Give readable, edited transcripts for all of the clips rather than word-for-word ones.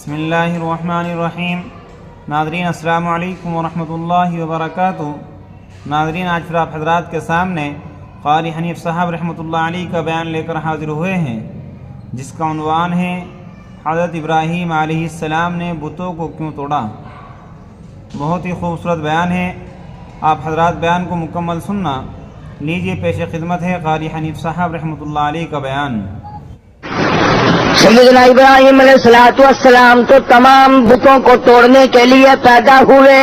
بسم اللہ الرحمن الرحیم۔ ناظرین السلام علیکم ورحمۃ اللہ وبرکاتہ۔ ناظرین، آج پھر آپ حضرات کے سامنے قاری حنیف صاحب رحمۃ اللہ علیہ کا بیان لے کر حاضر ہوئے ہیں، جس کا عنوان ہے حضرت ابراہیم علیہ السلام نے بتوں کو کیوں توڑا۔ بہت ہی خوبصورت بیان ہے، آپ حضرات بیان کو مکمل سننا۔ لیجیے پیش خدمت ہے قاری حنیف صاحب رحمۃ اللہ علیہ کا بیان۔ سیدنا ابراہیم علیہ السلام تو تمام بتوں کو توڑنے کے لیے پیدا ہوئے۔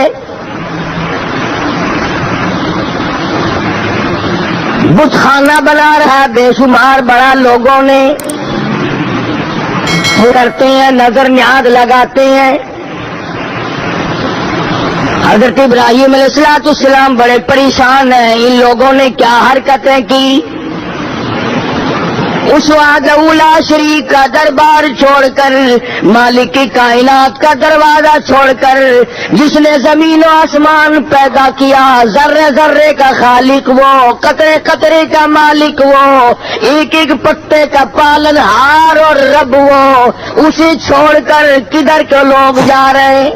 بت خانہ بنا رہا بے شمار بڑا لوگوں نے، کرتے ہیں، نظر نیاز لگاتے ہیں۔ حضرت ابراہیم علیہ السلام بڑے پریشان ہیں، ان لوگوں نے کیا حرکتیں کی۔ اس وحدہ لا شریک کا دربار چھوڑ کر، مالک کی کائنات کا دروازہ چھوڑ کر، جس نے زمین و آسمان پیدا کیا، ذرے ذرے کا خالق وہ، قطرے قطرے کا مالک وہ، ایک ایک پتے کا پالن ہار اور رب وہ، اسے چھوڑ کر کدھر کے لوگ جا رہے ہیں۔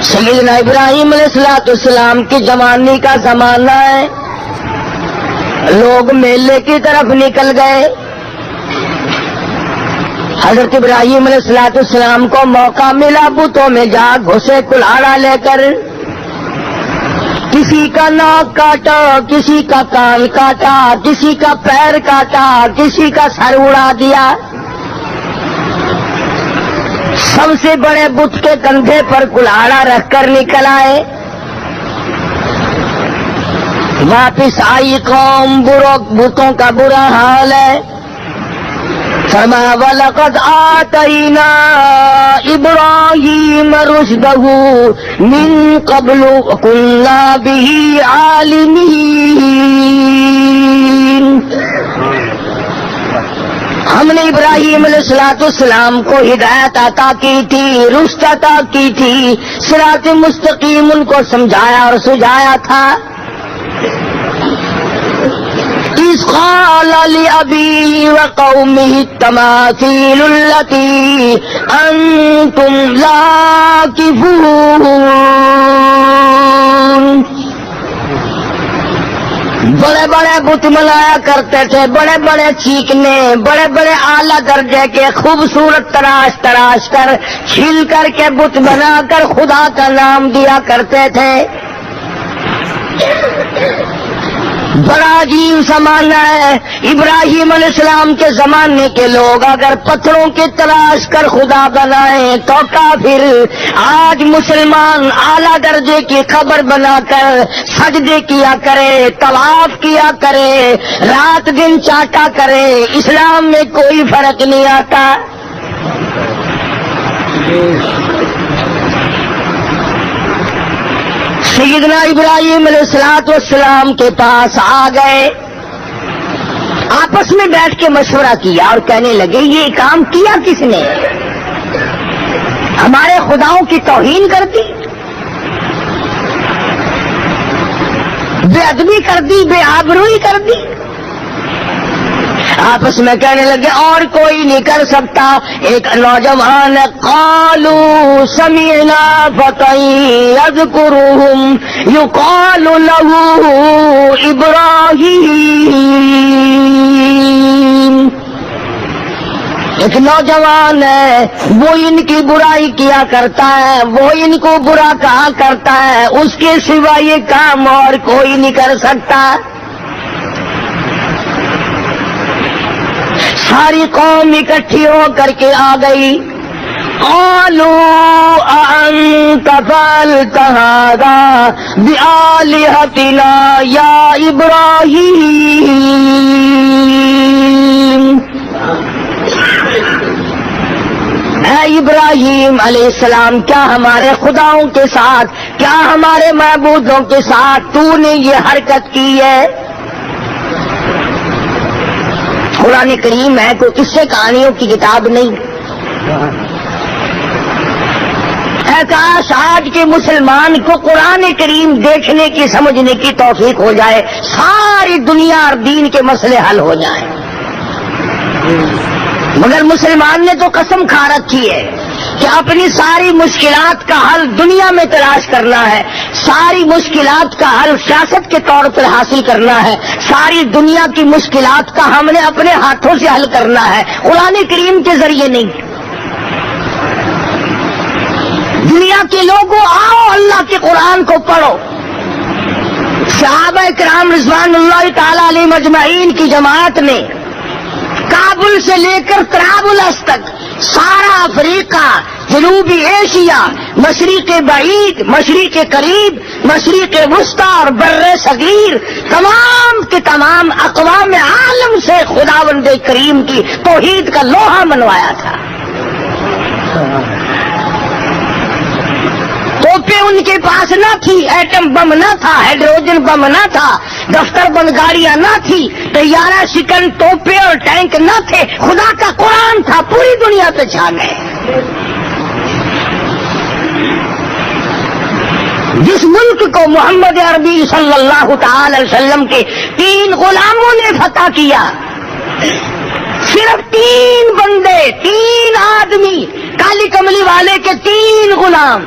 سیدنا ابراہیم علیہ السلام کی جوانی کا زمانہ ہے، لوگ میلے کی طرف نکل گئے۔ حضرت ابراہیم علیہ السلام کو موقع ملا بتوں میں جا گھسے کلاڑا لے کر، کسی کا ناک کاٹا، کسی کا کان کاٹا، کسی کا پیر کاٹا، کسی کا سر اڑا دیا۔ سب سے بڑے بت کے کندھے پر کلاڑا رکھ کر نکل آئے۔ واپس آئی قوم، بتوں کا برا حال ہے۔ فرمایا وَلَقَدْ آتَيْنَا إِبْرَاهِيمَ رُشْدَهُ مِن قَبْلُ وَكُنَّا بِهِ عَالِمِينَ۔ ہم نے ابراہیم علیہ السلام کو ہدایت عطا کی تھی، رشد عطا کی تھی، صراط مستقیم ان کو سمجھایا اور سجھایا تھا۔ اِذْ قَالَ لِأَبِيهِ وَقَوْمِهِ التَّمَاثِيلُ الَّتِي أَنْتُمْ عَاكِفُونَ۔ بڑے بڑے بت بنایا کرتے تھے، بڑے بڑے چیکنے، بڑے بڑے اعلیٰ درجے کے خوبصورت تراش تراش کر، چھیل کر کے بت بنا کر خدا کا نام دیا کرتے تھے۔ بڑا عجیب زمانہ ہے۔ ابراہیم علیہ السلام کے زمانے کے لوگ اگر پتھروں کی تلاش کر خدا بنائیں تو کافر، آج مسلمان اعلیٰ درجے کی قبر بنا کر سجدے کیا کرے، طواف کیا کرے، رات دن چاٹا کرے، اسلام میں کوئی فرق نہیں آتا۔ سیدنا ابراہیم علیہ السلام کے پاس آ گئے، آپس میں بیٹھ کے مشورہ کیا اور کہنے لگے یہ کام کیا کس نے؟ ہمارے خداؤں کی توہین کر دی، بے ادبی کر دی، بے آبروئی کر دی۔ آپس میں کہنے لگے اور کوئی نہیں کر سکتا۔ ایک نوجوان قالوا سمعنا فتى يذكرهم يقال له ابراہیم، ایک نوجوان ہے، وہ ان کی برائی کیا کرتا ہے، وہ ان کو برا کہا کرتا ہے، اس کے سوا یہ کام اور کوئی نہیں کر سکتا۔ ساری قوم اکٹھی ہو کر کے آ گئی۔ قالوا أأنت فعلت هذا بآلهتنا يا إبراهيم۔ اے ابراہیم علیہ السلام، کیا ہمارے خداؤں کے ساتھ، کیا ہمارے معبودوں کے ساتھ تو نے یہ حرکت کی ہے؟ قرآن کریم ہے، کوئی قصے کہانیوں کی کتاب نہیں۔ اے کاش آج کے مسلمان کو قرآن کریم دیکھنے کی، سمجھنے کی توفیق ہو جائے، ساری دنیا اور دین کے مسئلے حل ہو جائیں۔ مگر مسلمان نے تو قسم کھا رکھی ہے کہ اپنی ساری مشکلات کا حل دنیا میں تلاش کرنا ہے، ساری مشکلات کا حل سیاست کے طور پر حاصل کرنا ہے، ساری دنیا کی مشکلات کا ہم نے اپنے ہاتھوں سے حل کرنا ہے، قرآن کریم کے ذریعے نہیں۔ دنیا کے لوگوں آؤ اللہ کے قرآن کو پڑھو۔ صحابہ کرام رضوان اللہ تعالی علیہ مجمعین کی جماعت نے کابل سے لے کر طرابلس تک سارا افریقہ، جنوبی ایشیا، مشرق بعید، مشرق قریب، مشرق وسطی اور بر صغیر، تمام کے تمام اقوام عالم سے خداوند کریم کی توحید کا لوہا منوایا تھا۔ توپیں ان کے پاس نہ تھی، ایٹم بم نہ تھا، ہائیڈروجن بم نہ تھا، دفتر بند گاڑیاں نہ تھی، طیارہ شکن توپیں اور ٹینک نہ تھے، خدا کا قرآن تھا، پوری دنیا پہ چھا گئے۔ جس ملک کو محمد عربی صلی اللہ تعالی علیہ وسلم کے 3 غلاموں نے فتح کیا، صرف 3 بندے، 3 آدمی، کالی کملی والے کے 3 غلام،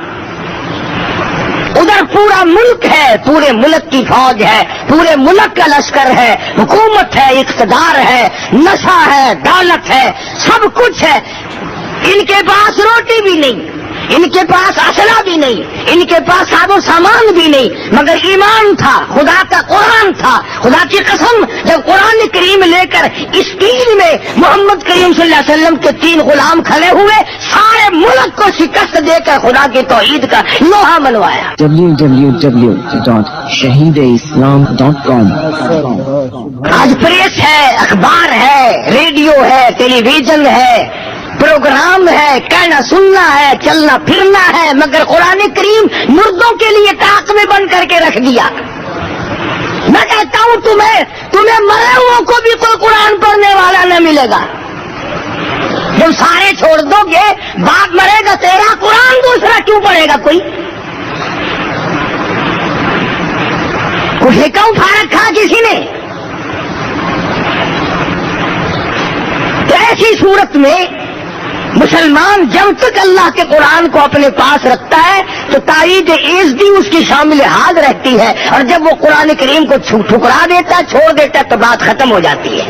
ادھر پورا ملک ہے، پورے ملک کی فوج ہے، پورے ملک کا لشکر ہے، حکومت ہے، اقتدار ہے، نشہ ہے، دولت ہے، سب کچھ ہے، ان کے پاس روٹی بھی نہیں، ان کے پاس اسلحہ بھی نہیں، ان کے پاس ساز و سامان بھی نہیں، مگر ایمان تھا، خدا کا قرآن تھا۔ خدا کی قسم، جب قرآن کریم لے کر اس تین میں محمد کریم صلی اللہ علیہ وسلم کے 3 غلام کھڑے ہوئے، سارے ملک کو شکست دے کر خدا کی توحید کا لوہا منوایا۔ www.shahideislam.com آج پریس ہے، اخبار ہے، ریڈیو ہے، ٹیلی ویژن ہے، پروگرام ہے، کہنا سننا ہے، چلنا پھرنا ہے، مگر قرآن کریم مردوں کے لیے طاق میں بند کر کے رکھ دیا۔ میں کہتا ہوں تمہیں مرے ہوں کو بھی کوئی قرآن پڑھنے والا نہ ملے گا۔ جب سارے چھوڑ دو گے، باپ مرے گا تیرا، قرآن دوسرا کیوں پڑھے گا کوئی؟ کچھ کیوں اٹھا رکھا کسی نے؟ تو ایسی صورت میں مسلمان جب تک اللہ کے قرآن کو اپنے پاس رکھتا ہے تو تائید عزتی اس کی شامل حال رہتی ہے، اور جب وہ قرآن کریم کو ٹھکرا دیتا ہے، چھوڑ دیتا ہے، تو بات ختم ہو جاتی ہے۔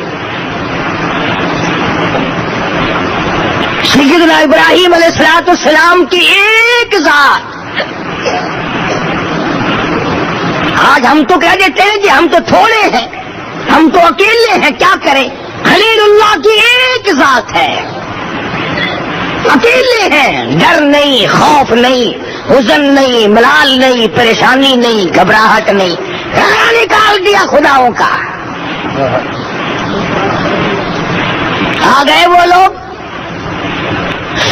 سیدنا ابراہیم علیہ السلام کی ایک ذات، آج ہم تو کہہ دیتے ہیں کہ ہم تو تھوڑے ہیں، ہم تو اکیلے ہیں، کیا کریں؟ خلیل اللہ کی ایک ذات ہے، اکیلے ہیں، ڈر نہیں، خوف نہیں، حزن نہیں، ملال نہیں، پریشانی نہیں، گھبراہٹ نہیں، نکال دیا خداؤں کا۔ آ گئے وہ لوگ،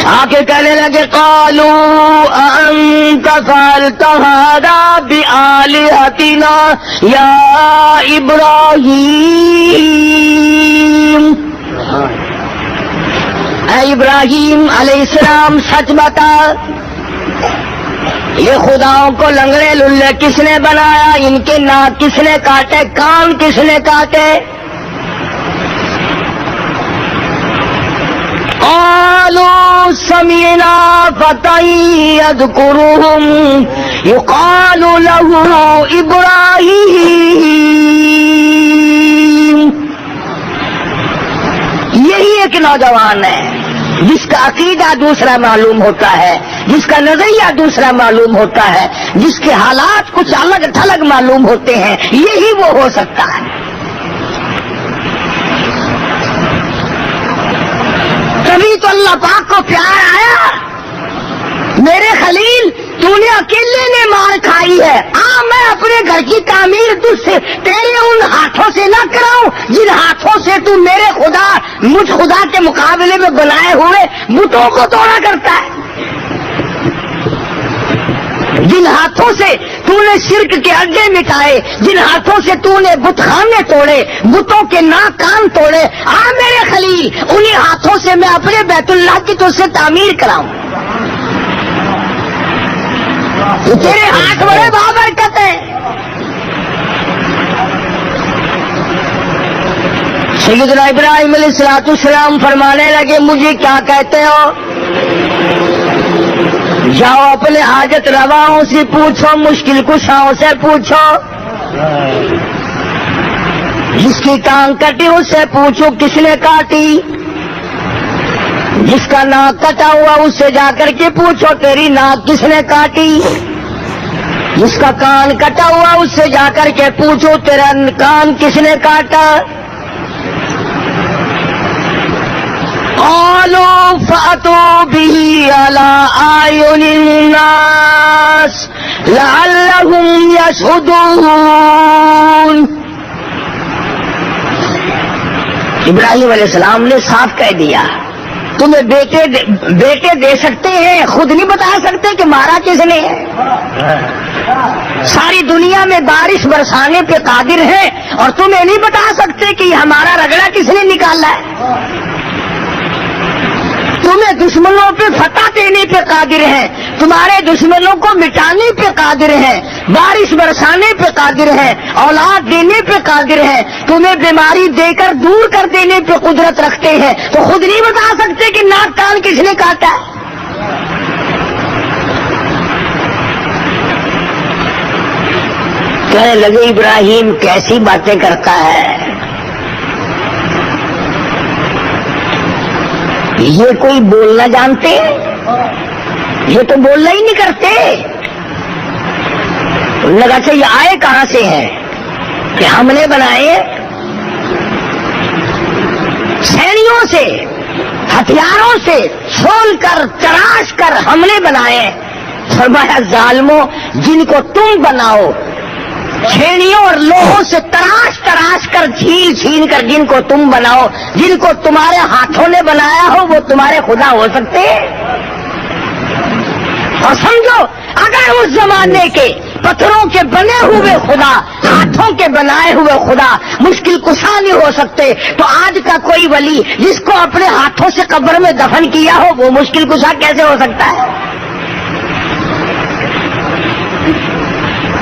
آ کے کہنے لگے قالوا انت فعلت هذا بآلهتنا یا ابراہیم، اے ابراہیم علیہ السلام سچ بتا، یہ خداؤں کو لنگڑے للے کس نے بنایا؟ ان کے ناک کس نے کاٹے؟ کان کس نے کاٹے؟ قالوا سمعنا فتى يذكرهم يقال له ابراہیم، یہی ایک نوجوان ہے جس کا عقیدہ دوسرا معلوم ہوتا ہے، جس کا نظریہ دوسرا معلوم ہوتا ہے، جس کے حالات کچھ الگ تھلگ معلوم ہوتے ہیں، یہی وہ ہو سکتا ہے۔ تبھی تو اللہ پاک کو پیار آیا، میرے خلیل تو نے اکیلے نے مار کھائی ہے، میں اپنے گھر کی تعمیر تجھ سے تیرے ان ہاتھوں سے نہ کراؤں جن ہاتھوں سے تو میرے خدا، مجھ خدا کے مقابلے میں بنائے ہوئے بتوں کو توڑا کرتا ہے، جن ہاتھوں سے تو نے شرک کے اڈے مٹائے، جن ہاتھوں سے تو نے بت خانے توڑے، بتوں کے ناک کان توڑے، میرے خلیل انہی ہاتھوں سے میں اپنے بیت اللہ کی تجھ سے تعمیر کراؤں۔ تیرے ہاتھ بڑے بابرکت ہیں۔ سیدنا ابراہیم علیہ السلام فرمانے لگے مجھے کیا کہتے ہو؟ جاؤ اپنے حاجت رواؤں سے پوچھو، مشکل کشاؤں سے پوچھو، جس کی ٹانگ کٹی اس سے پوچھو کس نے کاٹی، جس کا ناک کٹا ہوا اس سے جا کر کے پوچھو تیری ناک کس نے کاٹی، جس کا کان کٹا ہوا اس سے جا کر کے پوچھو تیرا کان کس نے کاٹا۔ قالوا فأتوا به على أعين الناس لعلهم يشهدون۔ ابراہیم علیہ السلام نے صاف کہہ دیا تمہیں بیٹے دے سکتے ہیں، خود نہیں بتا سکتے کہ مارا کس نے ہے۔ ساری دنیا میں بارش برسانے پہ قادر ہے اور تمہیں نہیں بتا سکتے کہ ہمارا رگڑا کس نے نکالا ہے۔ تمہیں دشمنوں پہ فتح دینے پہ قادر ہیں، تمہارے دشمنوں کو مٹانے پہ قادر ہیں، بارش برسانے پہ قادر ہیں، اولاد دینے پہ قادر ہیں، تمہیں بیماری دے کر دور کر دینے پہ قدرت رکھتے ہیں، تو خود نہیں بتا سکتے کہ ناک کان کس نے کاٹا ہے۔ کہنے لگے ابراہیم کیسی باتیں کرتا ہے، یہ کوئی بولنا جانتے، یہ تو بولنا ہی نہیں کرتے۔ لگا کہ یہ آئے کہاں سے ہیں کہ ہم نے بنائے، سینیوں سے ہتھیاروں سے کھول کر تراش کر ہم نے بنائے۔ فرمایا ظالموں جن کو تم بناؤ، چھینیوں اور لوہوں سے تراش کر چھین کر جن کو تم بناؤ، جن کو تمہارے ہاتھوں نے بنایا ہو وہ تمہارے خدا ہو سکتے ہیں؟ اور سمجھو اگر اس زمانے کے پتھروں کے بنے ہوئے خدا، ہاتھوں کے بنائے ہوئے خدا مشکل کشا نہیں ہو سکتے، تو آج کا کوئی ولی جس کو اپنے ہاتھوں سے قبر میں دفن کیا ہو وہ مشکل کشا کیسے ہو سکتا ہے؟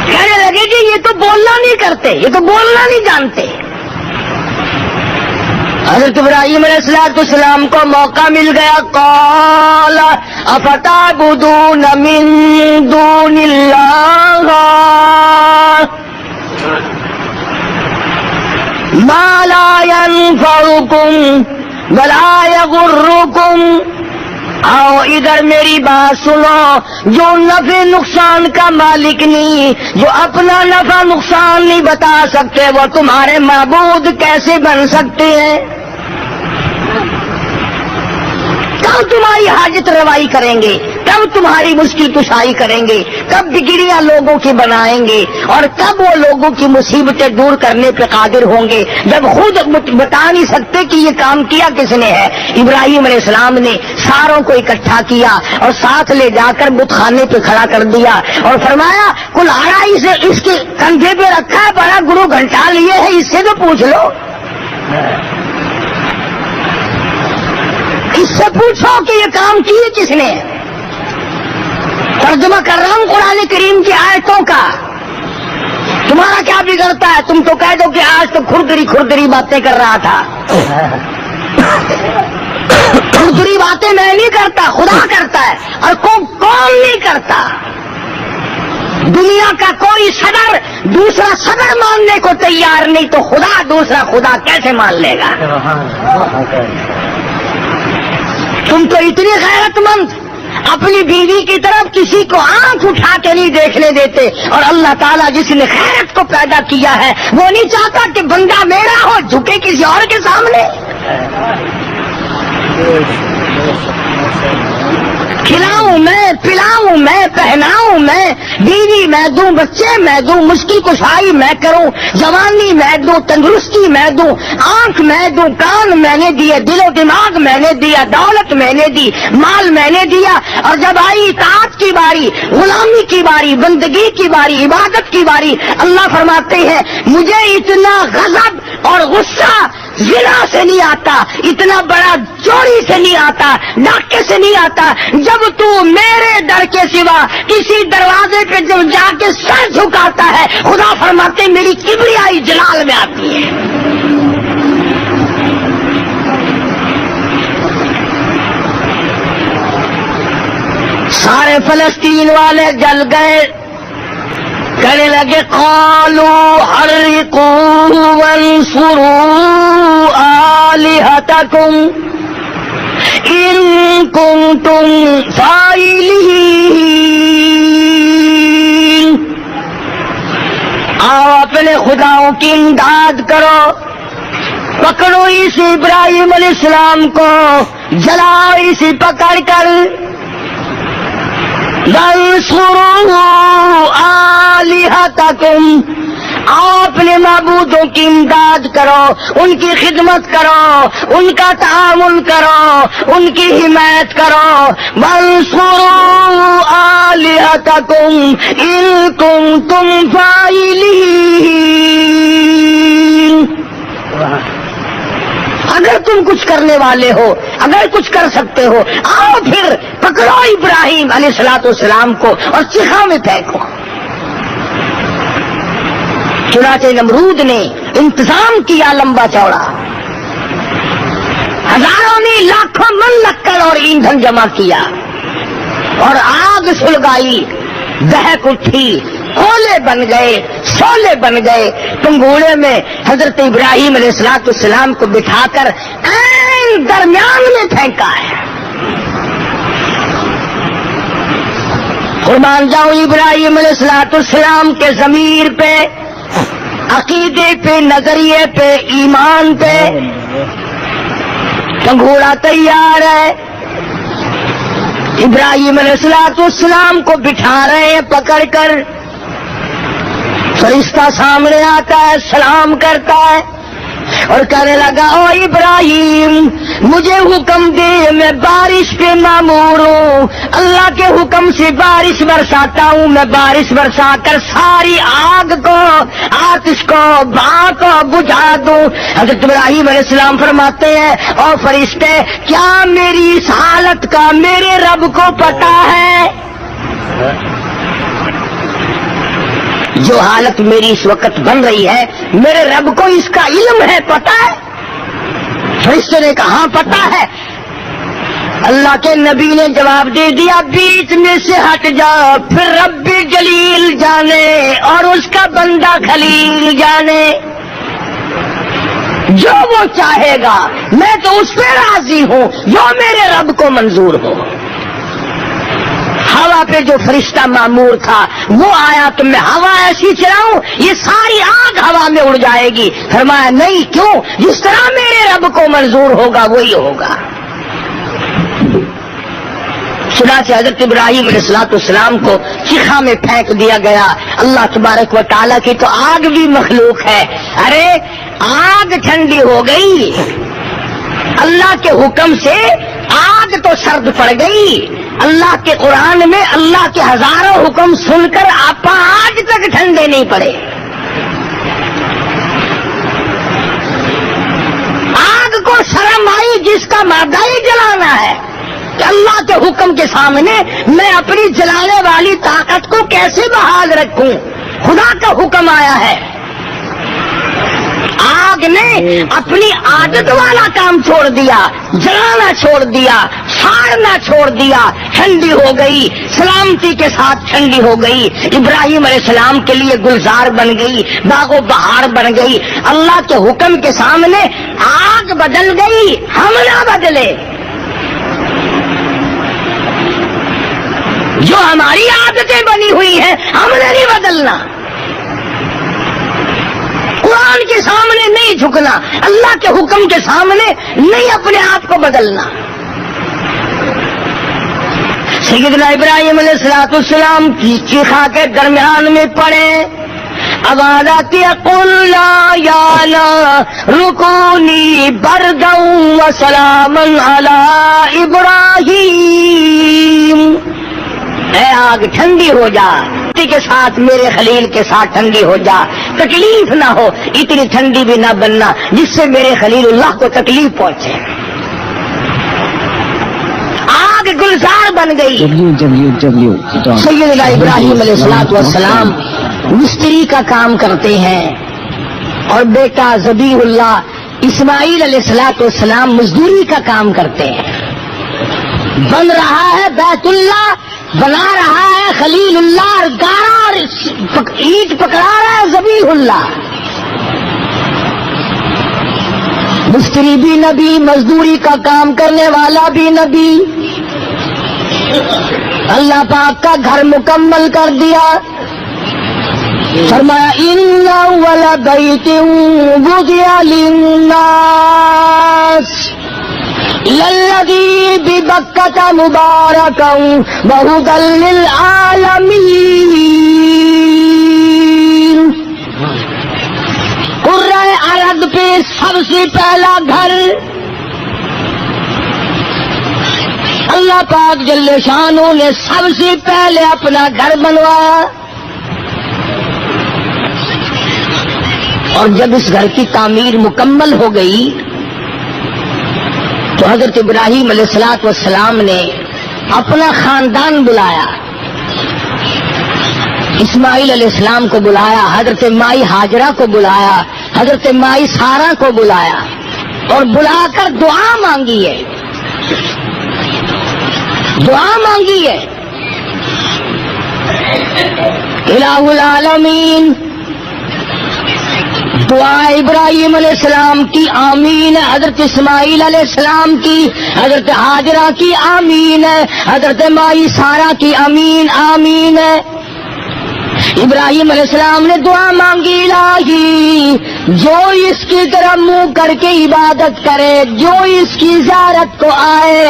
کہنے لگے کہ یہ تو بولنا نہیں کرتے، یہ تو بولنا نہیں جانتے۔ حضرت ابراہیم علیہ السلام کو موقع مل گیا، قال افتعبدون من دون اللہ ما لا ينفعكم ولا يضركم۔ آؤ ادھر میری بات سنو، جو نفع نقصان کا مالک نہیں، جو اپنا نفع نقصان نہیں بتا سکتے، وہ تمہارے معبود کیسے بن سکتے ہیں؟ کب تمہاری حاجت روائی کریں گے، کب تمہاری مشکل کشائی کریں گے، کب بگڑیاں لوگوں کی بنائیں گے، اور کب وہ لوگوں کی مصیبتیں دور کرنے پہ قادر ہوں گے جب خود بتا نہیں سکتے کہ یہ کام کیا کس نے ہے۔ ابراہیم علیہ السلام نے ساروں کو اکٹھا کیا اور ساتھ لے جا کر بت خانے پہ کھڑا کر دیا اور فرمایا کلہاڑا اس کے کندھے پہ رکھا ہے، بڑا گرو گھنٹا لیے ہے، اس سے تو پوچھ لو، اس سے پوچھو کہ یہ کام کیے کس نے۔ ترجمہ کر رہا ہوں قرآن کریم کی آیتوں کا، تمہارا کیا بگڑتا ہے؟ تم تو کہہ دو کہ آج تو کھردری باتیں کر رہا تھا۔ کھردری باتیں میں نہیں کرتا، خدا کرتا ہے، اور کون نہیں کرتا۔ دنیا کا کوئی صدر دوسرا صدر ماننے کو تیار نہیں، تو خدا دوسرا خدا کیسے مان لے گا؟ تم تو اتنی غیرت مند، اپنی بیوی کی طرف کسی کو آنکھ اٹھا کے نہیں دیکھنے دیتے، اور اللہ تعالیٰ جس نے غیرت کو پیدا کیا ہے وہ نہیں چاہتا کہ بندہ میرا ہو جھکے کسی اور کے سامنے۔ کھلاؤں میں، پلاؤں میں، پہناؤں میں، بیوی میں دوں، بچے میں دوں، مشکل کشائی میں کروں، جوانی میں دوں، تندرستی میں دوں، آنکھ میں دوں، کان میں نے دیے، دل و دماغ میں نے دیا، دولت میں نے دی، مال میں نے دیا، اور جب آئی اطاعت کی باری، غلامی کی باری، بندگی کی باری، عبادت کی باری، اللہ فرماتے ہیں مجھے اتنا غضب اور غصہ زنا سے نہیں آتا، اتنا بڑا چوری سے نہیں آتا، ڈاکے سے نہیں آتا، جب تو میرے در کے سوا کسی دروازے پہ جب جا کے سر جھکاتا ہے، خدا فرماتے میری کبریائی جلال میں آتی ہے۔ سارے فلسطین والے جل گئے، کہنے لگے قالوا حرقوا وانصروا آلہتکم ان کنتم فاعلین، آؤ اپنے خداؤں کی امداد کرو، پکڑو اس ابراہیم علیہ السلام کو، جلاؤ اسے پکڑ کر، وانصروا آلہتکم، آؤ اپنے معبودوں کی امداد کرو، ان کی خدمت کرو، ان کا تعاون کرو، ان کی حمایت کرو، وانصروا آلہتکم ان کنتم فاعلین، اگر تم کچھ کرنے والے ہو، اگر کچھ کر سکتے ہو، آؤ پھر پکڑو ابراہیم علیہ السلام کو اور چیخا میں پھینکو۔ چنانچہ نمرود نے انتظام کیا لمبا چوڑا، ہزاروں نے لاکھوں من لکڑ اور ایندھن جمع کیا اور آگ سلگائی، دہک اٹھی، کولے بن گئے، شعلے بن گئے، پنگوڑے میں حضرت ابراہیم علیہ السلام کو بٹھا کر عین درمیان میں پھینکا ہے۔ قربان جاؤں ابراہیم علیہ السلام کے ضمیر پہ، عقیدے پہ، نظریے پہ، ایمان پہ پنگھوڑا تیار ہے۔ ابراہیم علیہ السلام کو بٹھا رہے ہیں پکڑ کر، فرشتہ سامنے آتا ہے، سلام کرتا ہے اور کہنے لگا او ابراہیم مجھے حکم دے، میں بارش پہ مامور ہوں، اللہ کے حکم سے بارش برساتا ہوں، میں بارش برسا کر ساری آگ کو، آتش کو، بھاپ کو بجھا دوں۔ حضرت ابراہیم علیہ السلام فرماتے ہیں او فرشتے کیا میری اس حالت کا میرے رب کو پتا ہے؟ جو حالت میری اس وقت بن رہی ہے میرے رب کو اس کا علم ہے، پتا ہے؟ فرشتے نے کہا ہاں پتا ہے۔ اللہ کے نبی نے جواب دے دیا بیچ میں سے ہٹ جا، پھر رب جلیل جانے اور اس کا بندہ خلیل جانے، جو وہ چاہے گا میں تو اس پہ راضی ہوں جو میرے رب کو منظور ہو۔ ہوا پہ جو فرشتہ مامور تھا وہ آیا تو میں ہوا ایسی چلاؤں یہ ساری آگ ہوا میں اڑ جائے گی؟ فرمایا نہیں، کیوں؟ جس طرح میرے رب کو منظور ہوگا وہی ہوگا۔ چنانچہ حضرت ابراہیم علیہ السلام کو چیخا میں پھینک دیا گیا۔ اللہ تبارک و تعالیٰ کی تو آگ بھی مخلوق ہے، ارے آگ ٹھنڈی ہو گئی، اللہ کے حکم سے آگ تو سرد پڑ گئی۔ اللہ کے قرآن میں اللہ کے ہزاروں حکم سن کر آپ آج تک ٹھنڈے نہیں پڑے۔ آگ کو شرم آئی جس کا مادہ ہی جلانا ہے کہ اللہ کے حکم کے سامنے میں اپنی جلانے والی طاقت کو کیسے بحال رکھوں؟ خدا کا حکم آیا ہے۔ آگ نے اپنی عادت والا کام چھوڑ دیا، جلانا چھوڑ دیا، ساڑنا چھوڑ دیا، ٹھنڈی ہو گئی، سلامتی کے ساتھ ٹھنڈی ہو گئی، ابراہیم علیہ السلام کے لیے گلزار بن گئی، باغ و بہار بن گئی۔ اللہ کے حکم کے سامنے آگ بدل گئی، ہم نہ بدلے۔ جو ہماری عادتیں بنی ہوئی ہیں ہم نے نہیں بدلنا، قرآن کے سامنے نہیں جھکنا، اللہ کے حکم کے سامنے نہیں اپنے آپ کو بدلنا۔ سیدنا ابراہیم علیہ السلام کی چیخا کے درمیان میں پڑے، آواز آتی ہے قل لا یا رکونی بردا وسلاما علی ابراہیم، اے آگ ٹھنڈی ہو جا، کے ساتھ میرے خلیل کے ساتھ ٹھنڈی ہو جا، تکلیف نہ ہو، اتنی ٹھنڈی بھی نہ بننا جس سے میرے خلیل اللہ کو تکلیف پہنچے۔ آگ گلزار بن گئی۔ سیدنا ابراہیم علیہ السلام مستری کا کام کرتے ہیں اور بیٹا ذبیح اللہ اسماعیل علیہ السلام مزدوری کا کام کرتے ہیں۔ بن رہا ہے بیت اللہ، بنا رہا ہے خلیل اللہ اور گارا اور اینٹ پکڑا رہا ہے ذبیح اللہ. مستری بھی نبی, مزدوری کا کام کرنے والا بھی نبی. اللہ پاک کا گھر مکمل کر دیا. فرمایا ان اول بیت وضع للناس للذی ببکۃ مبارکا وہدی للعالمین. قرۂ ارض پہ سب سے پہلا گھر اللہ پاک جل شانہ نے سب سے پہلے اپنا گھر بنوایا. اور جب اس گھر کی تعمیر مکمل ہو گئی تو حضرت ابراہیم علیہ السلام نے اپنا خاندان بلایا. اسماعیل علیہ السلام کو بلایا, حضرت مائی ہاجرہ کو بلایا, حضرت مائی سارہ کو بلایا اور بلا کر دعا مانگی ہے. دعا مانگی ہے الہ العالمین. دعا ابراہیم علیہ السلام کی آمین ہے, حضرت اسماعیل علیہ السلام کی, حضرت ہاجرہ کی آمین ہے, حضرت مائی سارہ کی آمین آمین ہے. ابراہیم علیہ السلام نے دعا مانگی الہی جو اس کی طرف منہ کر کے عبادت کرے, جو اس کی زیارت کو آئے,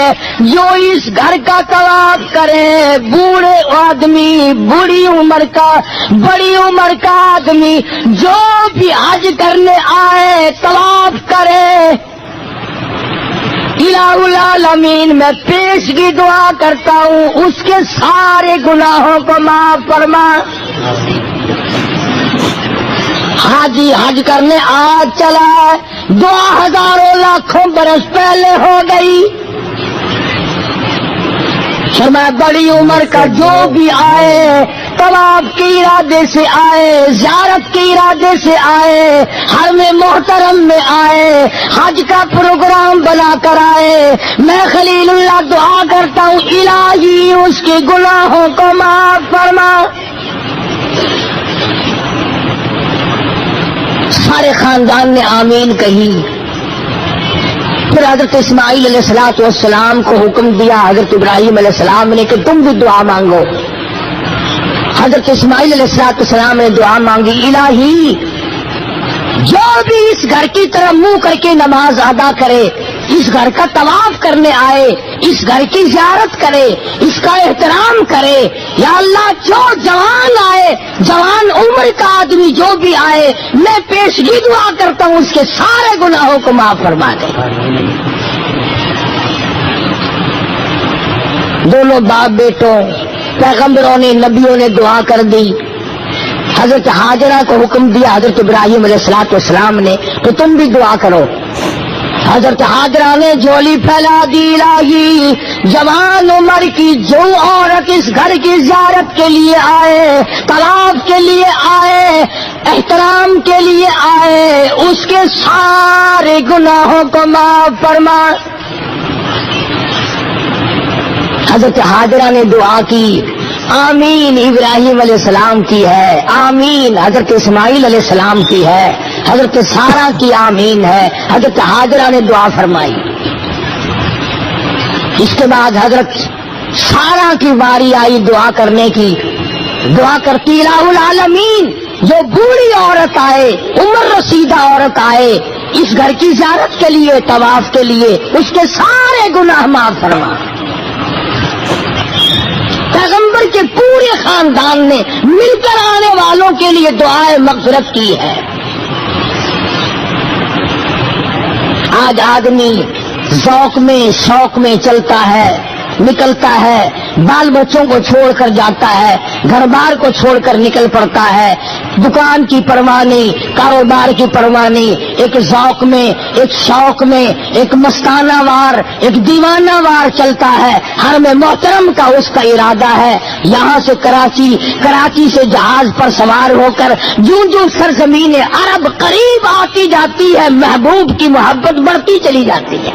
جو اس گھر کا طواف کرے, بوڑھے آدمی, بڑی عمر کا آدمی جو بھی حج کرنے آئے طواف کرے, الہ العالمین میں پیشگی دعا کرتا ہوں اس کے سارے گناہوں کو معاف فرما. حاجی حج کرنے آج چلا ہے, 2000 لاکھوں برس پہلے ہو گئی. فرمایا بڑی عمر کا جو بھی آئے, طواف کے ارادے سے آئے, زیارت کے ارادے سے آئے, حرم محترم میں آئے, حج کا پروگرام بنا کر آئے, میں خلیل اللہ دعا کرتا ہوں الہی اس کے گناہوں کو معاف فرما. سارے خاندان نے آمین کہی. پھر حضرت اسماعیل علیہ السلام کو حکم دیا حضرت ابراہیم علیہ السلام نے کہ تم بھی دعا مانگو. حضرت اسماعیل علیہ السلام نے دعا مانگی الہی جو بھی اس گھر کی طرف منہ کر کے نماز ادا کرے, اس گھر کا طواف کرنے آئے, اس گھر کی زیارت کرے, اس کا احترام کرے, یا اللہ جو جوان آئے, جوان عمر کا آدمی جو بھی آئے, میں پیشگی دعا کرتا ہوں اس کے سارے گناہوں کو معاف فرما دے. دونوں باپ بیٹوں پیغمبروں نے, نبیوں نے دعا کر دی. حضرت ہاجرہ کو حکم دیا حضرت ابراہیم علیہ السلام نے تو تم بھی دعا کرو. حضرت ہاجرہ نے جھولی پھیلا دی الہی جوان عمر کی جو عورت اس گھر کی زیارت کے لیے آئے, طواف کے لیے آئے, احترام کے لیے آئے, اس کے سارے گناہوں کو معاف فرما. حضرت ہاجرہ نے دعا کی آمین ابراہیم علیہ السلام کی ہے, آمین حضرت اسماعیل علیہ السلام کی ہے, حضرت سارہ کی آمین ہے, حضرت ہاجرہ نے دعا فرمائی. اس کے بعد حضرت سارہ کی باری آئی دعا کرنے کی. دعا کرتی الہ العالمین جو بوڑھی عورت آئے, عمر رسیدہ عورت آئے اس گھر کی زیارت کے لیے, طواف کے لیے, اس کے سارے گناہ معاف فرما. پیغمبر کے پورے خاندان نے مل کر آنے والوں کے لیے دعائے مغفرت کی ہے. آج آدمی ذوق میں شوق میں چلتا ہے, نکلتا ہے, بال بچوں کو چھوڑ کر جاتا ہے, گھر بار کو چھوڑ کر نکل پڑتا ہے, دکان کی پرواہ نہیں, کاروبار کی پرواہ نہیں, ایک ذوق میں, ایک شوق میں, ایک مستانہ وار, ایک دیوانہ وار چلتا ہے. ہر میں محترم کا اس کا ارادہ ہے یہاں سے کراچی سے جہاز پر سوار ہو کر جو سرزمین عرب قریب آتی جاتی ہے, محبوب کی محبت بڑھتی چلی جاتی ہے.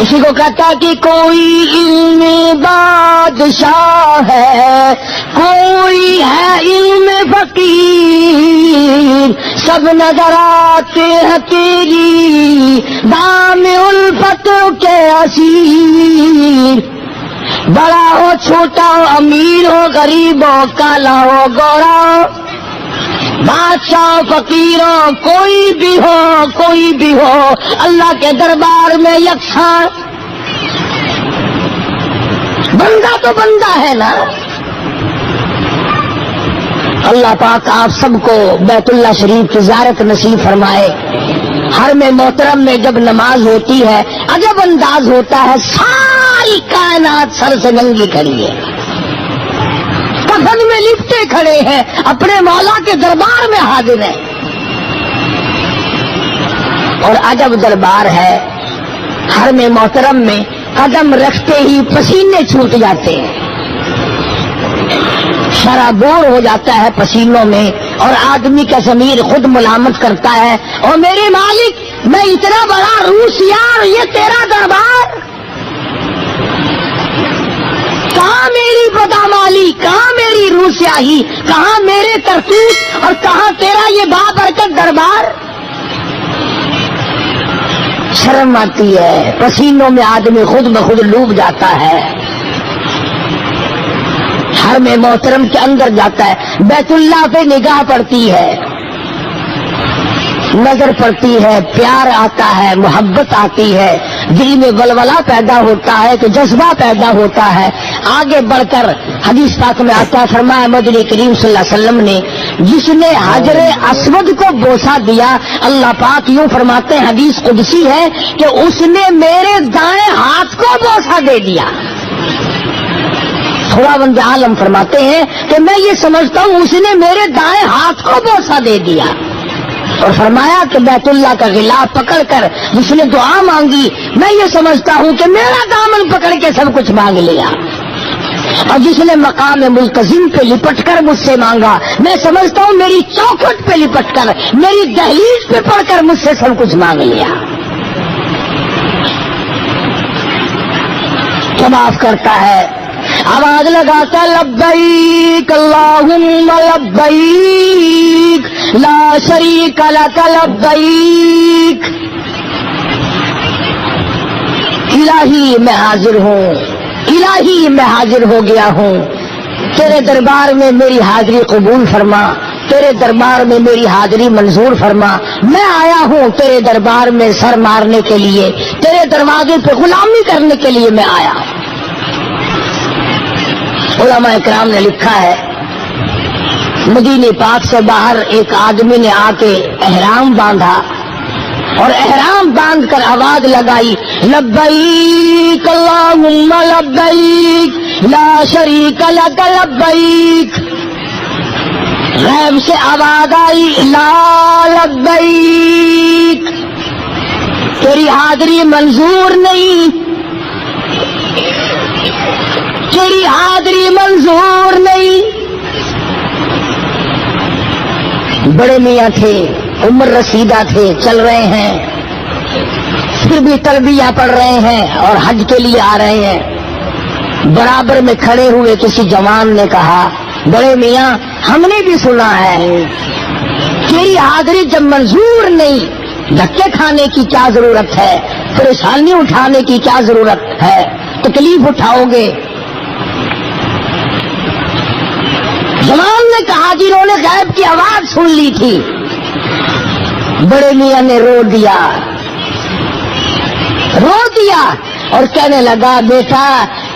اسی کو کہتا کہ کوئی علم بادشاہ ہے، کوئی ہے علم فقیر، سب نظر آتے ہیں تیری دام الفت کے اسیر۔ بڑا ہو چھوٹا ہو، امیر ہو غریب ہو، کالا ہو گورا، بادشاہ فقیر ہو، کوئی بھی ہو اللہ کے دربار میں یکساں۔ بندہ تو بندہ ہے نا۔ اللہ پاک آپ سب کو بیت اللہ شریف کی زیارت نصیب فرمائے۔ حرم محترم میں جب نماز ہوتی ہے عجب انداز ہوتا ہے، ساری کائنات سر سے ننگی کھڑی ہے، کفن میں لپٹے کھڑے ہیں، اپنے مولا کے دربار میں حاضر ہیں۔ اور عجب دربار ہے، حرم محترم میں قدم رکھتے ہی پسینے چھوٹ جاتے ہیں، شرابور ہو جاتا ہے پسینوں میں، اور آدمی کا ضمیر خود ملامت کرتا ہے، اور میرے مالک میں اتنا بڑا روسیا اور یہ تیرا دربار، کہاں میری بدامالی، کہاں میری روسیاہی، کہاں میرے ترتیب، اور کہاں تیرا یہ بابرکت دربار۔ شرم آتی ہے، پسینوں میں آدمی خود بخود ڈوب جاتا ہے۔ حرم محترم کے اندر جاتا ہے، بیت اللہ پہ نگاہ پڑتی ہے، نظر پڑتی ہے، پیار آتا ہے، محبت آتی ہے، دل میں ولولہ پیدا ہوتا ہے کہ جذبہ پیدا ہوتا ہے۔ آگے بڑھ کر حدیث پاک میں آتا ہے، فرمایا مدنی کریم صلی اللہ علیہ وسلم نے جس نے حجر اسود کو بوسہ دیا، اللہ پاک یوں فرماتے ہیں، حدیث قدسی ہے کہ اس نے میرے دائیں ہاتھ کو بوسہ دے دیا۔ خداوند عالم فرماتے ہیں کہ میں یہ سمجھتا ہوں اس نے میرے دائیں ہاتھ کو بوسہ دے دیا، اور فرمایا کہ بیت اللہ کا غلاف پکڑ کر جس نے دعا مانگی، میں یہ سمجھتا ہوں کہ میرا دامن پکڑ کے سب کچھ مانگ لیا، اور جس نے مقام ملتزم پہ لپٹ کر مجھ سے مانگا، میں سمجھتا ہوں میری چوکھٹ پہ لپٹ کر، میری دہلیز پہ پڑھ کر مجھ سے سب کچھ مانگ لیا۔ طواف کرتا ہے، آواز لگاتا لبیک اللہم لبیک لا شریک لک لبیک، الہی میں حاضر ہوں، الہی میں حاضر ہو گیا ہوں، تیرے دربار میں میری حاضری قبول فرما، تیرے دربار میں میری حاضری منظور فرما، میں آیا ہوں تیرے دربار میں سر مارنے کے لیے، تیرے دروازے پہ غلامی کرنے کے لیے میں آیا ہوں۔ علماء اکرام نے لکھا ہے، مدینے پاک سے باہر ایک آدمی نے آ کے احرام باندھا، اور احرام باندھ کر آواز لگائی لبیک اللہم لبیک لا شریک لک لبیک، غیب سے آواز آئی لا لبیک، تیری حاضری منظور نہیں، تیری حاضری منظور نہیں۔ بڑے میاں تھے، عمر رسیدہ تھے، چل رہے ہیں، پھر بھی تلبیہ پڑھ رہے ہیں اور حج کے لیے آ رہے ہیں۔ برابر میں کھڑے ہوئے کسی جوان نے کہا، بڑے میاں ہم نے بھی سنا ہے تیری حاضری جب منظور نہیں، دھکے کھانے کی کیا ضرورت ہے، پریشانی اٹھانے کی کیا ضرورت ہے، تکلیف اٹھاؤ گے۔ جوان نے کہا جنہوں نے غیب کی آواز سن لی تھی۔ بڑے میاں نے رو دیا اور کہنے لگا، بیٹا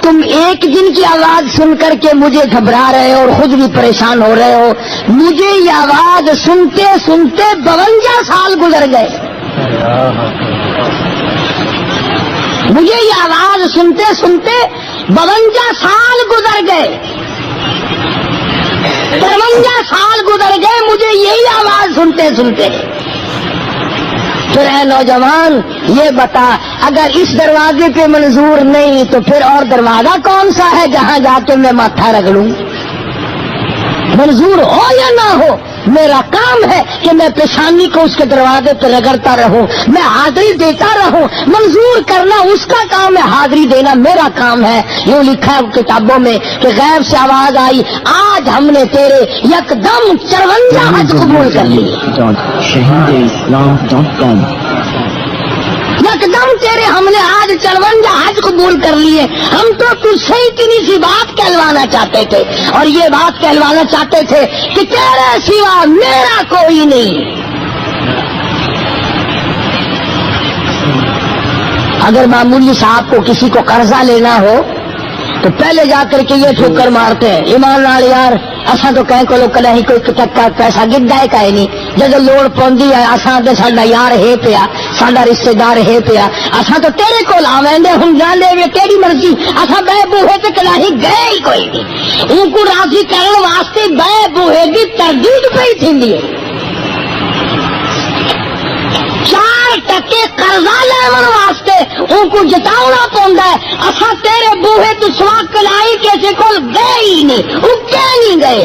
تم ایک دن کی آواز سن کر کے مجھے گھبرا رہے ہو اور خود بھی پریشان ہو رہے ہو، مجھے یہ آواز سنتے سنتے 52 سال گزر گئے، مجھے یہ آواز سنتے سنتے 52 سال گزر گئے، 53 سال گزر گئے مجھے یہی آواز سنتے سنتے۔ پھر اے نوجوان یہ بتا، اگر اس دروازے پہ منظور نہیں تو پھر اور دروازہ کون سا ہے جہاں جا کے میں ماتھا رگڑوں؟ منظور ہو یا نہ ہو میرا کام ہے کہ میں پیشانی کو اس کے دروازے پہ رگڑتا رہوں، میں حاضری دیتا رہوں، منظور کرنا اس کا کام ہے، حاضری دینا میرا کام ہے۔ یوں لکھا ہے کتابوں میں کہ غیب سے آواز آئی، آج ہم نے تیرے یکدم 54 حج قبول کر لیے، shahideislam.com یکدم تیرے ہم نے آج 54 حج قبول کر لیے۔ ہم تو تجھ سے اتنی سی بات کہلوانا چاہتے تھے، اور یہ بات کہلوانا چاہتے تھے کہ تیرے سوا میرا کوئی نہیں۔ اگر معمولی صاحب کو کسی کو قرضہ لینا ہو تو پہلے جا کر کے یہ ٹھوکر مارتے ہیں، ایمان نال یار اساں تو کہیں کو کہیں کوئی ٹکا پیسہ گدا ہے کہیں نہیں، جب لوڑ پوندی ہے اساں تے ساڈا یار ہے پیا، ساڈا رشتہ دار ہے پیا، اساں تو تیرے کول آویندے ہن جان لے وے تیری مرضی، اساں بے بوہے تے کلاہی گئے ہی کوئی نہیں۔ ان کو راضی کرن واسطے بے بوہے دی تردید پئی تھیندی ہے۔ 4% قرضہ لیون واسطے ان کو جتاؤنا پوندا ہے، اساں تیرے بوہے تو سوا کلائی کسی کول گئے ہی نہیں، اٹھے نہیں گئے۔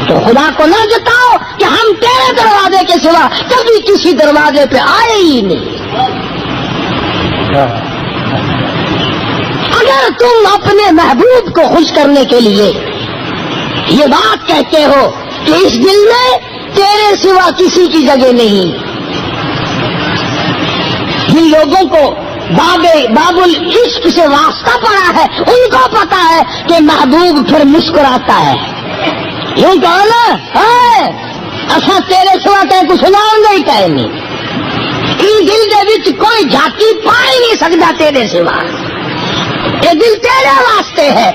تو خدا کو نہ جتاؤ کہ ہم تیرے دروازے کے سوا کبھی کسی دروازے پہ آئے ہی نہیں۔ اگر تم اپنے محبوب کو خوش کرنے کے لیے یہ بات کہتے ہو کہ اس دل میں تیرے سوا کسی کی جگہ نہیں، جن لوگوں کو باب العشق سے واسطہ پڑا ہے ان کو پتا ہے کہ محبوب پھر مسکراتا ہے۔ یوں کہو نا اصا تیرے سوا کہیں کو سناؤں گا ہی کہیں نہیں، ان دل کے وچ کوئی جھاتی پا ہی نہیں سکتا تیرے سوا، یہ دل تیرے واسطے ہے۔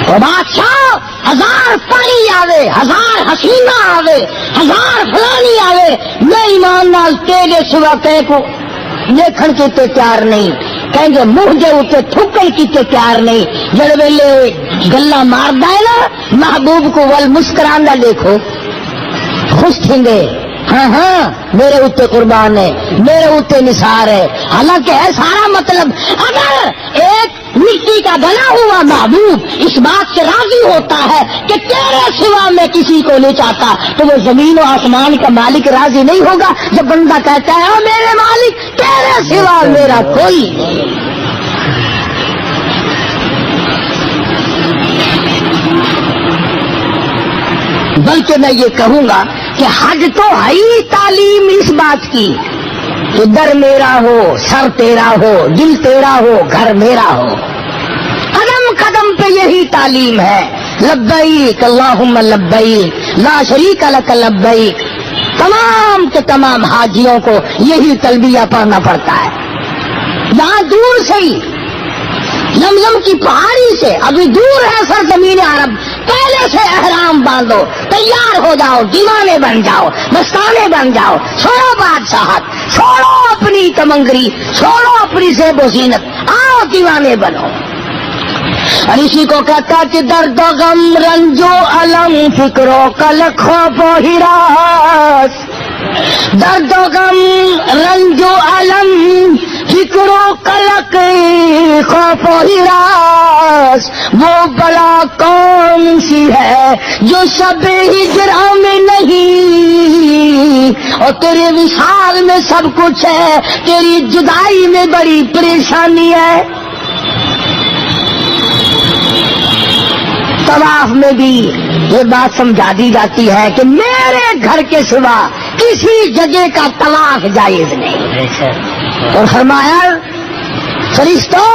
تو بادشاہ 1000 پانی آوے، 1000 حسینہ آوے، 1000 فلانی آوے، میں ایمان نال تیرے سوا کہیں کو دیکھن کی تے تیار نہیں، کہیں گے منہ دے اتنے تھکن کی تے تیار نہیں۔ جڑ ویلے گلا ماردا ہے نا محبوب کو ول مسکرانا دیکھو خوش تھیندے، ہاں ہاں میرے اتنے قربان ہے، میرے اتنے نثار ہے۔ حالانکہ ہے سارا مطلب اگر ایک مٹی کا بنا ہوا محبوب اس بات سے راضی ہوتا ہے کہ تیرے سوا میں کسی کو نہیں چاہتا تو وہ زمین و آسمان کا مالک راضی نہیں ہوگا جب بندہ کہتا ہے او میرے مالک تیرے سوا میرا کوئی نہیں۔ بلکہ میں یہ کہوں گا کہ حج تو ہے ہی تعلیم اس بات کی کہ در میرا ہو، سر تیرا ہو، دل تیرا ہو، گھر میرا ہو۔ قدم قدم پہ یہی تعلیم ہے، لبیک اللہم لبیک لا شریک لک لبیک۔ تمام کے تمام حاجیوں کو یہی تلبیہ پڑھنا پڑتا ہے۔ یہاں دور سے ہی زمزم کی پہاڑی سے، ابھی دور ہے سرزمین عرب، پہلے سے احرام باندھو، تیار ہو جاؤ، دیوانے بن جاؤ، مستانے بن جاؤ، چھوڑو بادشاہت، چھوڑو اپنی تمنگری، چھوڑو اپنی زیب و زینت، آؤ دیوانے بنو۔ اور اسی کو کہتا کہ درد و غم رنج و علم فکر و قلق خوف و ہراس، درد و غم رنج و علم فکر و قلق خوف و ہراس، وہ بلا کون سی ہے جو شب ہجرا میں نہیں، اور تیرے وصال میں سب کچھ ہے، تیری جدائی میں بڑی پریشانی ہے۔ طواف میں بھی یہ بات سمجھا دی جاتی ہے کہ میرے گھر کے سوا کسی جگہ کا طواف جائز نہیں، اور فرمایا فرشتوں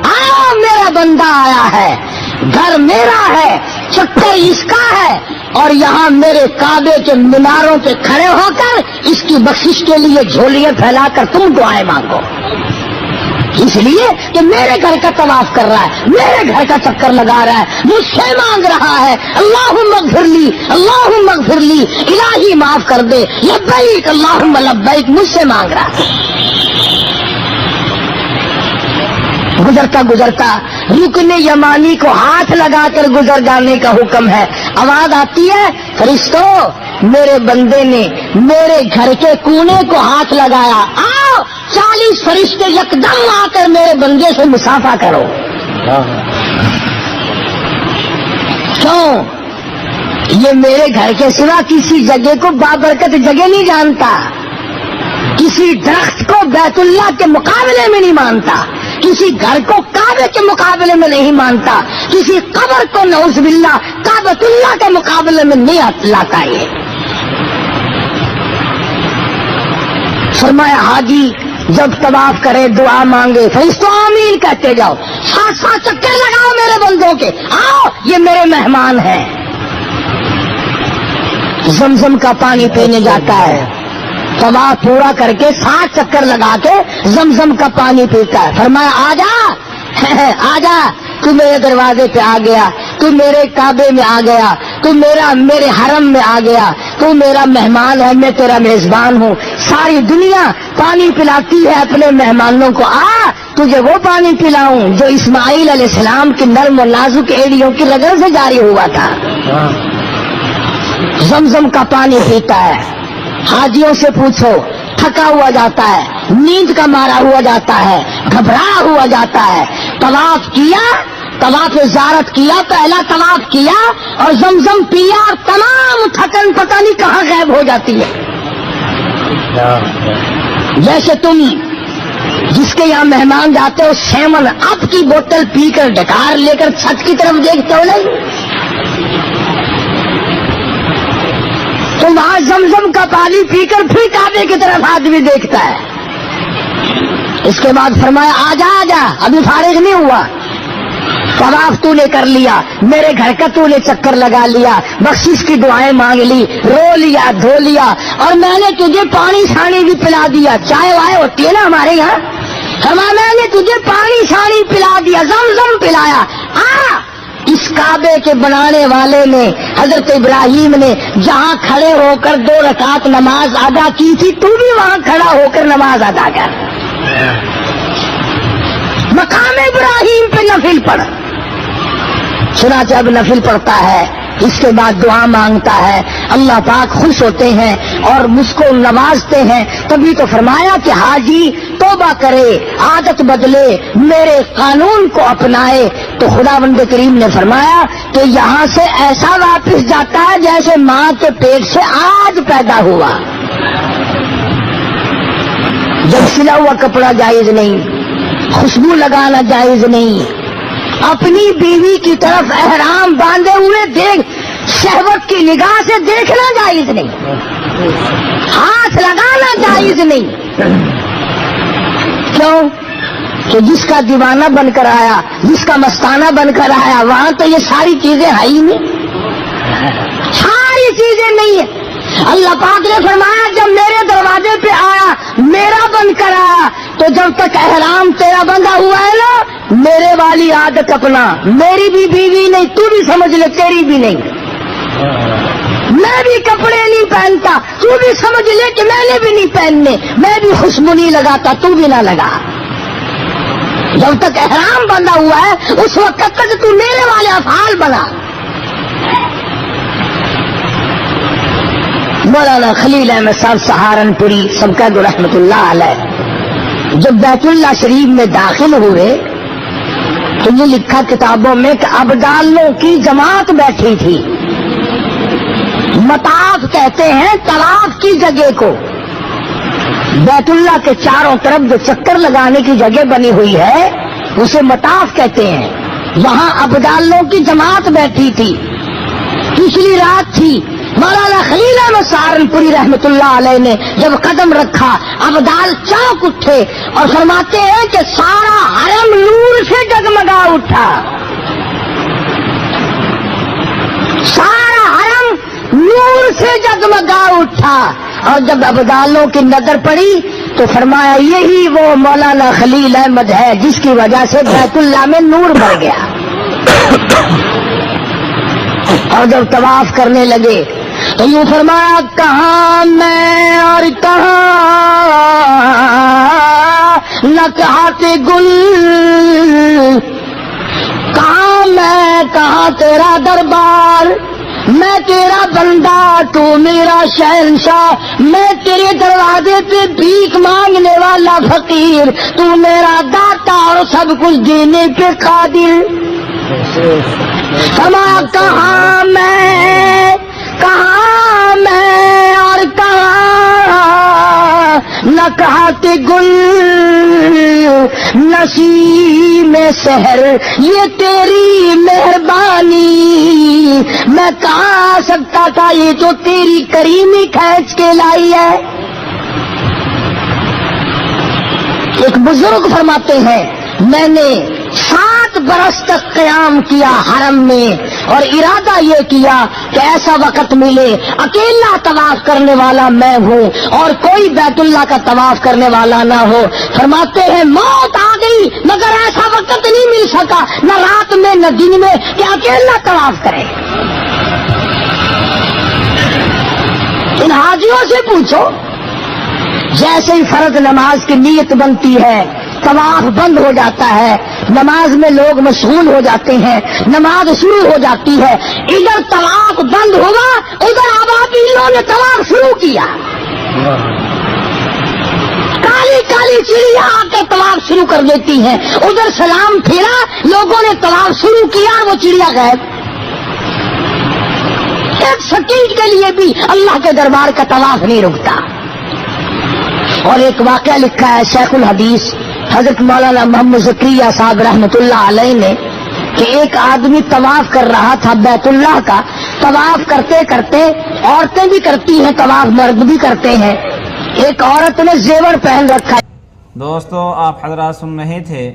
آؤ میرا بندہ آیا ہے، گھر میرا ہے، چکر اس کا ہے، اور یہاں میرے کعبے کے میناروں پہ کھڑے ہو کر اس کی بخشش کے لیے جھولیاں پھیلا کر تم دعائیں مانگو، اس لیے کہ میرے گھر کا طواف کر رہا ہے، میرے گھر کا چکر لگا رہا ہے، مجھ سے مانگ رہا ہے اللہم اغفر لی، اللہم اغفر لی، الہی معاف کر دے، لبیک اللہم لبیک، مجھ سے مانگ رہا ہے۔ گزرتا گزرتا رکن یمانی کو ہاتھ لگا کر گزر جانے کا حکم ہے، آواز آتی ہے فرشتوں میرے بندے نے میرے گھر کے کونے کو ہاتھ لگایا، آؤ 40 فرشتے یکدم آ کر میرے بندے سے مسافہ کرو۔ کیوں؟ یہ میرے گھر کے سوا کسی جگہ کو بابرکت جگہ نہیں جانتا، کسی درخت کو بیت اللہ کے مقابلے میں نہیں مانتا، کسی گھر کو کعبے کے مقابلے میں نہیں مانتا، کسی قبر کو نعوذ باللہ کعبۃ اللہ کے مقابلے میں نہیں لاتا۔ یہ فرمایا حاجی جب طواف کرے دعا مانگے فرشتوں آمین کہتے جاؤ، 7 چکر لگاؤ میرے بندوں کے، آؤ یہ میرے مہمان ہیں۔ زمزم کا پانی پینے جاتا ہے، طواف پورا کر کے 7 چکر لگا کے زمزم کا پانی پیتا ہے۔ فرمایا آجا آجا، تو میرے دروازے پہ آ گیا، تو میرے کعبے میں آ گیا، تو میرے حرم میں آ گیا، تو میرا مہمان ہے، میں تیرا میزبان ہوں۔ ساری دنیا پانی پلاتی ہے اپنے مہمانوں کو، آ تجھے وہ پانی پلاؤں جو اسماعیل علیہ السلام کی نرم و نازک ایڑیوں کی رگوں سے جاری ہوا تھا۔ زمزم کا پانی پیتا ہے۔ حاجیوں سے پوچھو، تھکا ہوا جاتا ہے، نیند کا مارا ہوا جاتا ہے، گھبرایا ہوا جاتا ہے، طواف کیا، طواف زیارت کیا، پہلا طواف کیا اور زمزم پیا اور تمام تھکن پتہ نہیں کہاں غائب ہو جاتی ہے۔ جیسے تم جس کے یہاں مہمان جاتے ہو 7 اپ کی بوتل پی کر ڈکار لے کر چھت کی طرف دیکھتے ہو، نہیں تو وہاں زمزم کا پانی پی کر پھر کعبے کی طرف آدمی دیکھتا ہے۔ اس کے بعد فرمایا آجا آجا، ابھی فارغ نہیں ہوا، طواف تو نے کر لیا، میرے گھر کا تو نے چکر لگا لیا، بخشش کی دعائیں مانگ لی، رو لیا، دھو لیا، اور میں نے تجھے پانی چھاڑی بھی پلا دیا۔ چائے وائے ہوتی ہے نا ہمارے یہاں، فرمایا میں نے تجھے پانی چھاڑی پلا دیا، زمزم پلایا۔ اس کعبے کے بنانے والے نے، حضرت ابراہیم نے جہاں کھڑے ہو کر 2 رکعت نماز ادا کی تھی، تو بھی وہاں کھڑا ہو کر نماز ادا کر، مقام ابراہیم پہ نفل پڑھ۔ چنانچہ اب نفل پڑھتا ہے، اس کے بعد دعا مانگتا ہے، اللہ پاک خوش ہوتے ہیں اور مجھ کو نوازتے ہیں۔ تبھی تو فرمایا کہ حاجی توبہ کرے، عادت بدلے، میرے قانون کو اپنائے، تو خداوند کریم نے فرمایا کہ یہاں سے ایسا واپس جاتا ہے جیسے ماں کے پیٹ سے آج پیدا ہوا۔ جب سلا ہوا کپڑا جائز نہیں، خوشبو لگانا جائز نہیں، اپنی بیوی کی طرف احرام باندھے ہوئے دیکھ شہوت کی نگاہ سے دیکھنا جائز نہیں، ہاتھ لگانا جائز نہیں۔ کیوں کہ جس کا دیوانہ بن کر آیا، جس کا مستانہ بن کر آیا، وہاں تو یہ ساری چیزیں ہے ہی نہیں، ساری چیزیں نہیں ہیں۔ اللہ پاک نے فرمایا جب میرے دروازے پہ آیا، میرا بن کر آیا، تو جب تک احرام تیرا بندھا ہوا ہے نا، میرے والی عادت اپنا، میری بھی بیوی نہیں، تو بھی سمجھ لے تیری بھی نہیں، میں بھی کپڑے نہیں پہنتا، تو بھی سمجھ لے کہ میں نے بھی نہیں پہننے، میں بھی خوشبو نہیں لگاتا، تو بھی نہ لگا۔ جب تک احرام بندھا ہوا ہے اس وقت تک تو میرے والے افعال بنا۔ مولانا خلیل احمد صاحب سہارنپوری سبقت رحمت اللہ علیہ جب بیت اللہ شریف میں داخل ہوئے تو یہ لکھا کتابوں میں کہ ابدالوں کی جماعت بیٹھی تھی۔ مطاف کہتے ہیں طواف کی جگہ کو، بیت اللہ کے چاروں طرف جو چکر لگانے کی جگہ بنی ہوئی ہے اسے مطاف کہتے ہیں۔ وہاں ابدالوں کی جماعت بیٹھی تھی، پچھلی رات تھی۔ مولانا خلیل احمد سہارنپوری رحمت اللہ علیہ نے جب قدم رکھا، ابدال چونک اٹھے اور فرماتے ہیں کہ سارا حرم نور سے جگمگا اٹھا، سارا حرم نور سے جگمگا اٹھا۔ اور جب ابدالوں کی نظر پڑی تو فرمایا یہی وہ مولانا خلیل احمد ہے جس کی وجہ سے بیت اللہ میں نور بڑھ گیا۔ اور جب طواف کرنے لگے تو یوں فرمایا کہاں میں اور کہاں نکہات گل، کہاں میں کہاں تیرا دربار، میں تیرا بندہ تو میرا شہنشاہ، میں تیرے دروازے پہ بھیک مانگنے والا فقیر، تو میرا داتا اور سب کچھ دینے پہ قادر۔ فرمایا کہاں میں گل نسیم سحر یہ تیری مہربانی، میں کہاں آ سکتا تھا، یہ تو تیری کریمی کھینچ کے لائی ہے۔ ایک بزرگ فرماتے ہیں میں نے 7 برس تک قیام کیا حرم میں، اور ارادہ یہ کیا کہ ایسا وقت ملے اکیلا طواف کرنے والا میں ہوں اور کوئی بیت اللہ کا طواف کرنے والا نہ ہو۔ فرماتے ہیں موت آ گئی مگر ایسا وقت نہیں مل سکا، نہ رات میں نہ دن میں، کہ اکیلا طواف کرے۔ ان حاجیوں سے پوچھو، جیسے ہی فرض نماز کی نیت بنتی ہے طواف بند ہو جاتا ہے، نماز میں لوگ مشغول ہو جاتے ہیں، نماز شروع ہو جاتی ہے، ادھر طواف بند ہوا، ادھر ابابیلوں نے طواف شروع کیا۔ کالی کالی چڑیا آ کے طواف شروع کر دیتی ہیں، ادھر سلام پھیرا، لوگوں نے طواف شروع کیا، وہ چڑیا غائب۔ ایک سیکنڈ کے لیے بھی اللہ کے دربار کا طواف نہیں رکتا۔ اور ایک واقعہ لکھا ہے شیخ الحدیث حضرت مولانا محمد زکریا صاحب رحمۃ اللہ علیہ نے، کہ ایک آدمی طواف کر رہا تھا بیت اللہ کا، طواف کرتے کرتے عورتیں بھی کرتی ہیں طواف، مرد بھی کرتے ہیں، ایک عورت نے زیور پہن رکھا۔ دوستو آپ حضرات سن رہے تھے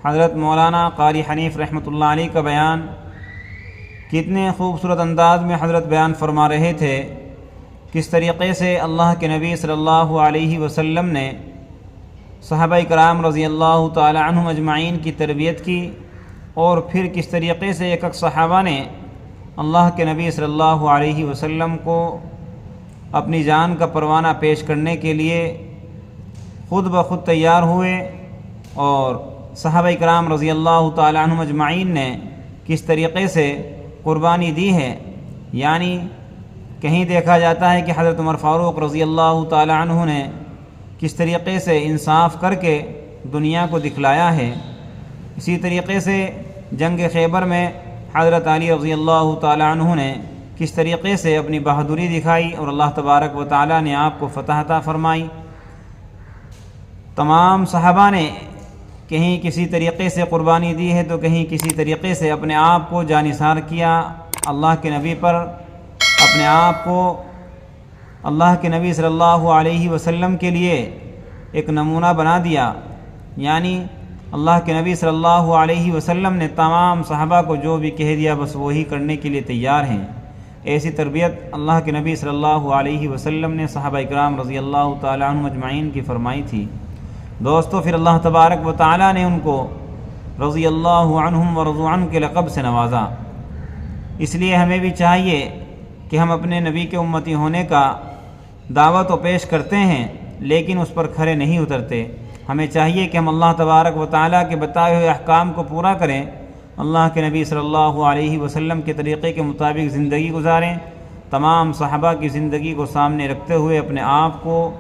حضرت مولانا قاری حنیف رحمۃ اللہ علیہ کا بیان، کتنے خوبصورت انداز میں حضرت بیان فرما رہے تھے، کس طریقے سے اللہ کے نبی صلی اللہ علیہ وسلم نے صحابہ کرام رضی اللہ تعالی عنہم اجمعین کی تربیت کی، اور پھر کس طریقے سے ایک صحابہ نے اللہ کے نبی صلی اللہ علیہ وسلم کو اپنی جان کا پروانہ پیش کرنے کے لیے خود بخود تیار ہوئے، اور صحابہ کرام رضی اللہ تعالی عنہم اجمعین نے کس طریقے سے قربانی دی ہے۔ یعنی کہیں دیکھا جاتا ہے کہ حضرت عمر فاروق رضی اللہ تعالی عنہ نے کس طریقے سے انصاف کر کے دنیا کو دکھلایا ہے، اسی طریقے سے جنگ خیبر میں حضرت علی رضی اللہ تعالی عنہ نے کس طریقے سے اپنی بہادری دکھائی، اور اللہ تبارک و تعالی نے آپ کو فتح عطا فرمائی۔ تمام صحابہ نے کہیں کسی طریقے سے قربانی دی ہے، تو کہیں کسی طریقے سے اپنے آپ کو جانثار کیا، اللہ کے نبی پر اپنے آپ کو اللہ کے نبی صلی اللہ علیہ وسلم کے لیے ایک نمونہ بنا دیا۔ یعنی اللہ کے نبی صلی اللہ علیہ وسلم نے تمام صحابہ کو جو بھی کہہ دیا بس وہی کرنے کے لیے تیار ہیں۔ ایسی تربیت اللہ کے نبی صلی اللہ علیہ وسلم نے صحابہ اکرام رضی اللہ تعالی عنہم اجمعین کی فرمائی تھی۔ دوستو پھر اللہ تبارک و تعالی نے ان کو رضی اللہ عنہم ورضوا عنہ کے لقب سے نوازا۔ اس لیے ہمیں بھی چاہیے کہ ہم اپنے نبی کے امتی ہونے کا دعویٰ تو پیش کرتے ہیں لیکن اس پر کھرے نہیں اترتے۔ ہمیں چاہیے کہ ہم اللہ تبارک و تعالیٰ کے بتائے ہوئے احکام کو پورا کریں، اللہ کے نبی صلی اللہ علیہ وسلم کے طریقے کے مطابق زندگی گزاریں، تمام صحابہ کی زندگی کو سامنے رکھتے ہوئے اپنے آپ کو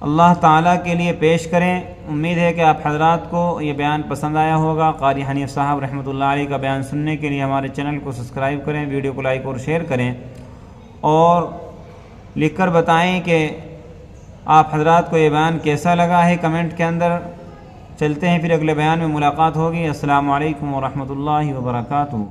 اللہ تعالیٰ کے لیے پیش کریں۔ امید ہے کہ آپ حضرات کو یہ بیان پسند آیا ہوگا۔ قاری حنیف صاحب رحمۃ اللہ علیہ کا بیان سننے کے لیے ہمارے چینل کو سبسکرائب کریں، ویڈیو کو لائک اور شیئر کریں، اور لکھ کر بتائیں کہ آپ حضرات کو یہ بیان کیسا لگا ہے کمنٹ کے اندر۔ چلتے ہیں پھر اگلے بیان میں ملاقات ہوگی۔ السلام علیکم ورحمۃ اللہ وبرکاتہ۔